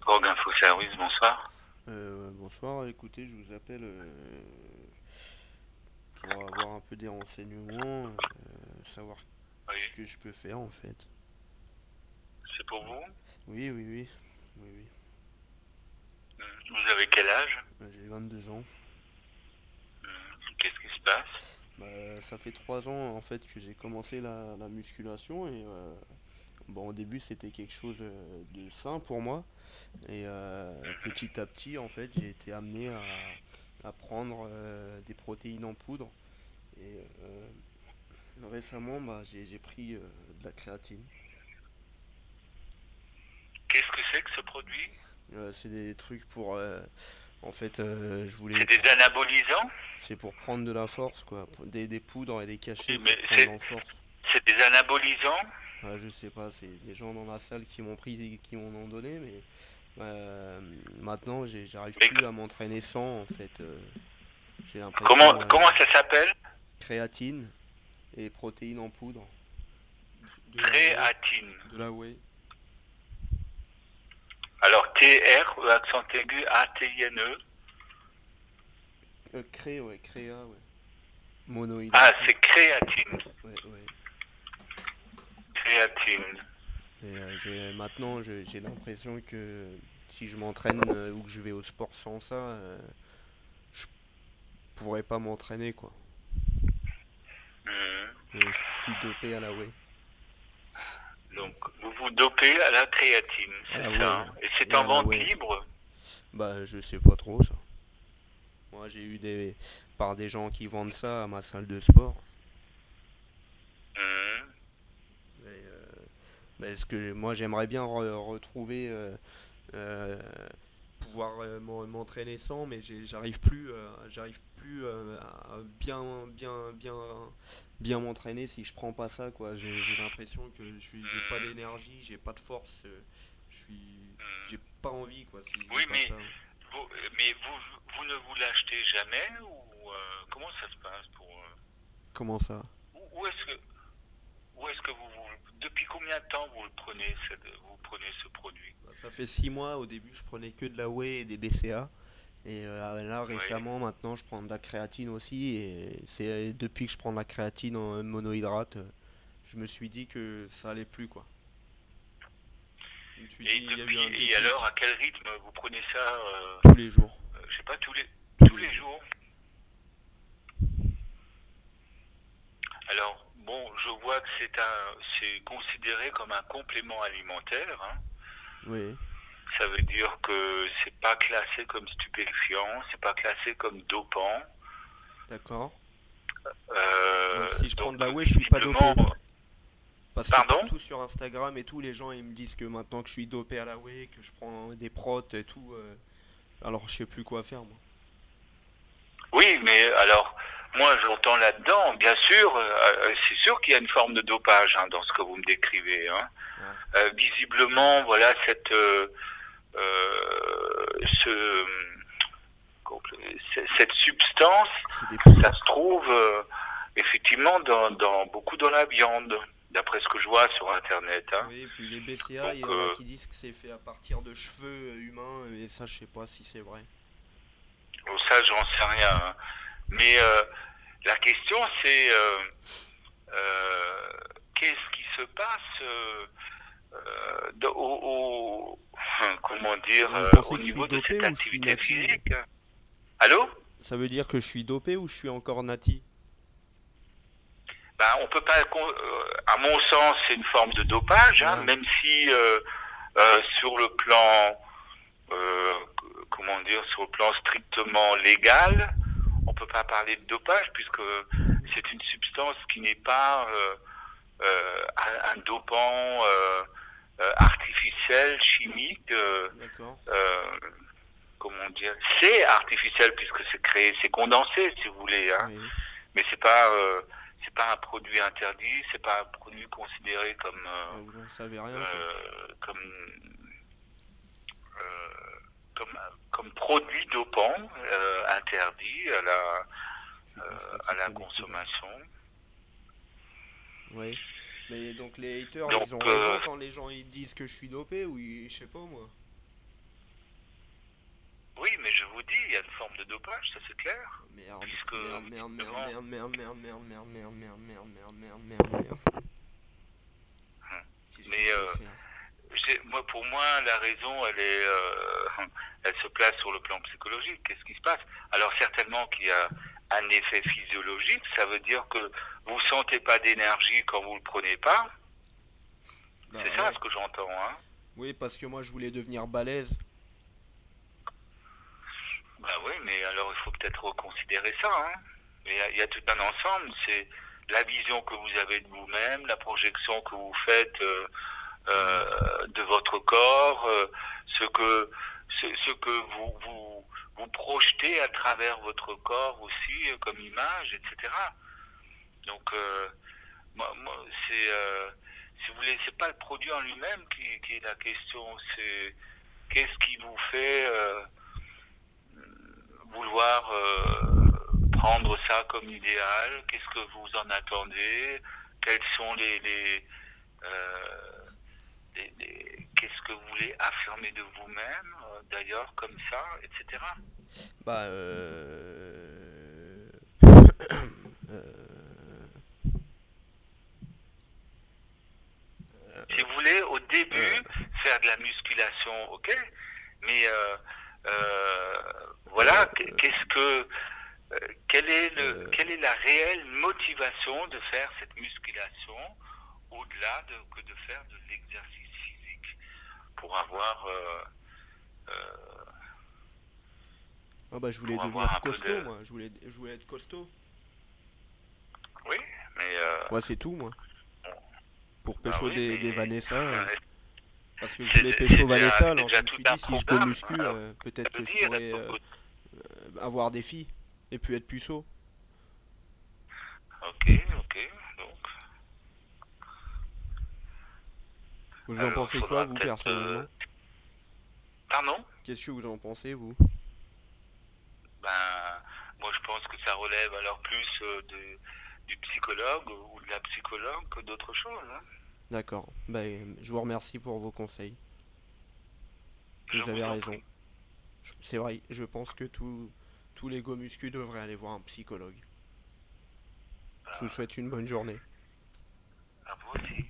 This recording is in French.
Rogue Info Service, bonsoir. Bonsoir, écoutez, je vous appelle pour avoir un peu des renseignements, savoir Oui, ce que je peux faire en fait. c'est pour vous. Oui, oui, oui, oui, oui. Vous avez quel âge? J'ai 22 ans. Qu'est-ce qui se passe? Ça fait 3 ans en fait que j'ai commencé la musculation et bon, au début c'était quelque chose de sain pour moi et petit à petit en fait j'ai été amené à prendre des protéines en poudre et récemment j'ai pris de la créatine. Qu'est-ce que c'est que ce produit? C'est des trucs pour. En fait, je C'est voulais. des anabolisants? C'est pour prendre de la force, quoi. Des poudres et des cachets Oui, pour mais prendre en force. c'est des anabolisants? Ah, je sais pas, c'est des gens dans la salle qui m'ont pris, qui m'en ont donné, mais euh, maintenant j'arrive Mais plus à m'entraîner sans, en fait. J'ai comment l'impression. comment ça s'appelle? Créatine et protéines en poudre. De la whey. Créatine. De la whey. Alors T-R, accent aigu, A-T-I-N-E. Ouais, créa, ouais. Ah, Monohydraté. c'est créatine. Ouais, ouais. Créatine. Et maintenant, j'ai l'impression que si je m'entraîne ou que je vais au sport sans ça, je pourrais pas m'entraîner, quoi. Mhm. Je suis dopé à la whey. Donc, vous vous dopez à la créatine, À c'est la ça, whey hein. Et c'est et à en la vente whey. libre? Bah, je sais pas trop ça. Moi, j'ai eu par des gens qui vendent ça à ma salle de sport. Mhm. Mais, ce que moi, j'aimerais bien retrouver, euh, pouvoir m'entraîner sans, mais j'arrive plus à bien m'entraîner si je prends pas ça, quoi. J'ai l'impression que j'ai pas Mhm. d'énergie, j'ai pas de force, je suis, j'ai Mhm. pas envie, quoi, si j'ai Oui, pas ça. vous ne vous l'achetez jamais ou comment ça se passe pour Comment ça? où est-ce que depuis combien de temps vous le prenez vous prenez ce produit? Bah, ça fait 6 mois, au début je prenais que de la whey et des BCA. Et là Oui. récemment maintenant je prends de la créatine aussi et c'est depuis que je prends de la créatine en monohydrate, je me suis dit que ça allait plus, quoi. Je me suis dit il y a eu un Et alors déclic à quel rythme vous prenez ça tous les jours, je sais pas tous tous les les jours. jours? Alors bon, je vois que c'est considéré comme un complément alimentaire, hein. Oui, Ça veut dire que c'est pas classé comme stupéfiant, c'est pas classé comme dopant. d'accord. Donc si je prends Donc de la whey, je suis pas visiblement, dopé. Parce que pardon? partout sur Instagram et tout, les gens ils me disent que maintenant que je suis dopé à la whey, que je prends des protes et tout, alors je sais plus quoi faire, moi. Oui, mais alors, moi j'entends là-dedans, bien sûr, c'est sûr qu'il y a une forme de dopage, hein, dans ce que vous me décrivez, hein. Ah, Visiblement, voilà, euh, ce, cette substance, c'est des ça poudres. se trouve effectivement beaucoup dans la viande, d'après ce que je vois sur Internet, hein. Oui, et puis les BCA, Donc, il y en a qui disent que c'est fait à partir de cheveux humains, et ça, je sais pas si c'est vrai. bon, ça, j'en sais rien, hein. Mais la question, c'est euh, qu'est-ce qui se passe comment Et dire, vous pensez au que je suis niveau de dopé cette ou je suis activité nati? physique? Allô? Ça veut dire que je suis dopé ou je suis encore nati? Ben, on peut pas, à mon sens, c'est une forme de dopage, hein, Merde. même si sur le plan, euh, comment dire, sur le plan strictement légal, on peut pas parler de dopage puisque c'est une substance qui n'est pas un dopant artificiel, chimique. D'accord. Euh, comment dire, c'est artificiel puisque c'est créé, c'est condensé si vous voulez, hein. Oui. Mais c'est pas un produit interdit, c'est pas un produit considéré Vous en savez rien, quoi. comme euh, comme produit dopant interdit C'est pas ça à qui la connecté là. consommation. Oui. Mais donc les haters, Donc ils ont raison quand les gens ils disent que je suis dopé ou je sais pas moi. Oui, mais je vous dis, il y a une forme de dopage, ça c'est clair. Merde, Puisque, merde, merde, merde, justement, merde, merde, merde, merde, merde, merde, merde, merde, merde, merde, merde, merde. hein. Qu'est-ce que Mais je vais faire? moi, pour moi, la raison, elle se place sur le plan psychologique. Qu'est-ce qui se passe? Alors certainement qu'il y a un effet physiologique, ça veut dire que vous sentez pas d'énergie quand vous le prenez pas. C'est Bah ça ouais. ce que j'entends, hein. Oui, parce que moi je voulais devenir balèze. Bah oui, mais alors il faut peut-être reconsidérer ça, hein. Il y a tout un ensemble, c'est la vision que vous avez de vous-même, la projection que vous faites Hmm. de votre corps, ce que vous projetez à travers votre corps aussi comme image, etc. Donc, moi si vous voulez, c'est pas le produit en lui-même qui est la question, c'est qu'est-ce qui vous fait vouloir prendre ça comme idéal, qu'est-ce que vous en attendez, quels sont euh, qu'est-ce que vous voulez affirmer de vous-même, d'ailleurs, comme ça, etc. Bah euh, Si vous voulez, au euh, début, faire de la musculation, ok, mais voilà, euh, qu'est-ce que, euh, quelle est la réelle motivation de faire cette musculation au-delà que de faire de l'exercice physique euh, ah bah je voulais pour avoir devenir un peu costaud de, moi, je voulais être costaud. oui, mais Moi c'est tout moi. bon, Pour bah pécho oui, des mais Vanessa, parce que je voulais pécho c'est Vanessa, c'est alors je déjà me tout suis un dit si je go programme. muscu, Alors, peut-être ça veut que je dire, pourrais avoir des filles et puis être puceau. ok, ok, donc, Vous en alors il pensez quoi faudra vous peut-être, personnellement? pardon, Qu'est-ce que vous en pensez vous? ben, moi je pense que ça relève alors plus du psychologue ou de la psychologue que d'autre chose, hein. D'accord. Bah, je vous remercie pour vos conseils. Je Vous avez vous en raison. prie. C'est vrai, je pense que tous les go muscu devraient aller voir un psychologue. Je vous Ben, souhaite une bonne journée. à vous aussi.